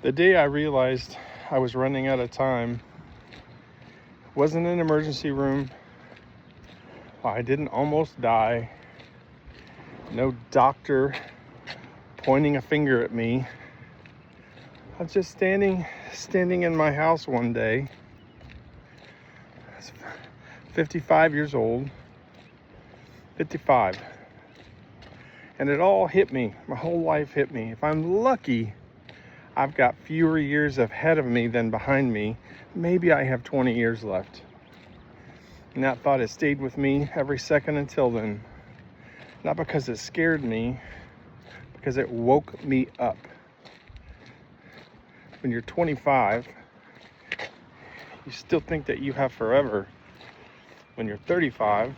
The day I realized I was running out of time wasn't an emergency room. I didn't almost die. No doctor pointing a finger at me. I was just standing in my house one day. I was 55 years old. 55. And it all hit me. My whole life hit me. If I'm lucky, I've got fewer years ahead of me than behind me. Maybe I have 20 years left. And that thought has stayed with me every second until then. Not because it scared me, because it woke me up. When you're 25, you still think that you have forever. When you're 35,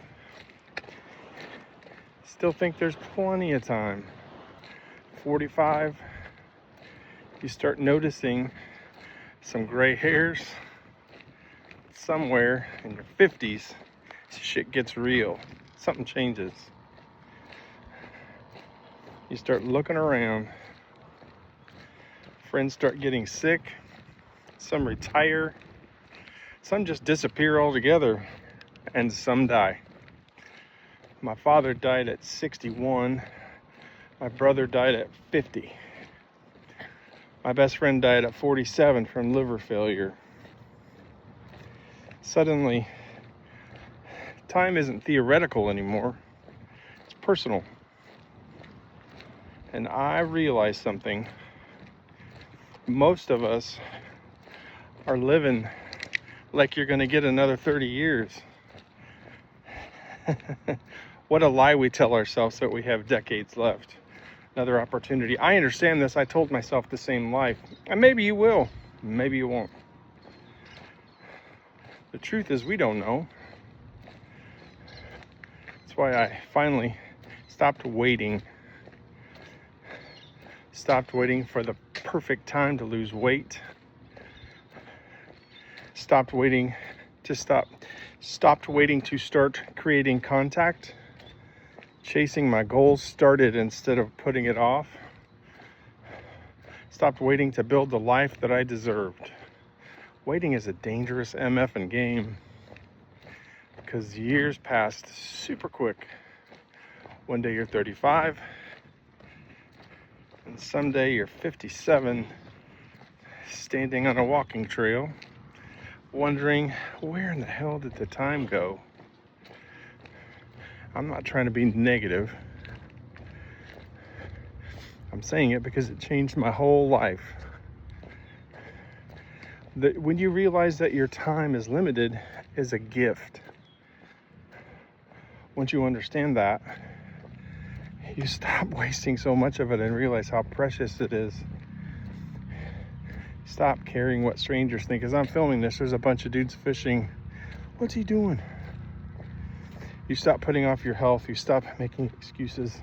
still think there's plenty of time. 45, you start noticing some gray hairs. Somewhere in your 50s, shit gets real. Something changes. You start looking around. Friends start getting sick. Some retire. Some just disappear altogether. And some die. My father died at 61. My brother died at 50. My best friend died at 47 from liver failure. Suddenly, time isn't theoretical anymore. It's personal. And I realized something. Most of us are living like you're going to get another 30 years. What a lie we tell ourselves that we have decades left. Another opportunity. I understand this. I told myself the same life. And maybe you will. Maybe you won't. The truth is we don't know. That's why I finally stopped waiting. Stopped waiting for the perfect time to lose weight. Stopped waiting to stopped waiting to start creating contact. Chasing my goals started instead of putting it off. Stopped waiting to build the life that I deserved. Waiting is a dangerous MFing game because years passed super quick. One day you're 35, and someday you're 57, standing on a walking trail, wondering where in the hell did the time go? I'm not trying to be negative. I'm saying it because it changed my whole life. When you realize that your time is limited, is a gift. Once you understand that, you stop wasting so much of it and realize how precious it is. Stop caring what strangers think. As I'm filming this, there's a bunch of dudes fishing. What's he doing? You stop putting off your health. You stop making excuses.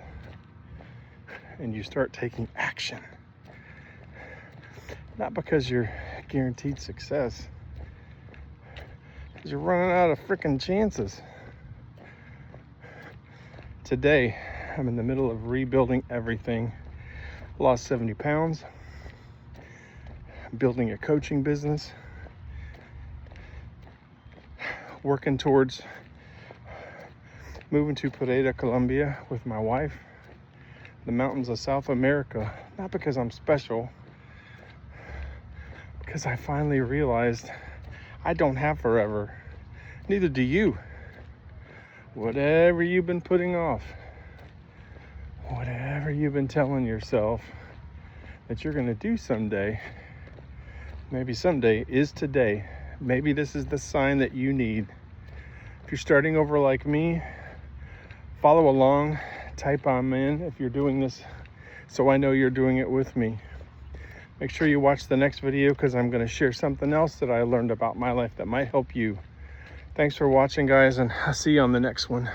And you start taking action. Not because you're guaranteed success. Because you're running out of freaking chances. Today, I'm in the middle of rebuilding everything. Lost 70 pounds. Building a coaching business. Working towards moving to Pereira, Colombia with my wife. The mountains of South America. Not because I'm special. Because I finally realized I don't have forever. Neither do you. Whatever you've been putting off, whatever you've been telling yourself that you're going to do someday, maybe someday is today. Maybe this is the sign that you need. If you're starting over like me, follow along, type I'm in if you're doing this so I know you're doing it with me. Make sure you watch the next video because I'm going to share something else that I learned about my life that might help you. Thanks for watching, guys, and I'll see you on the next one.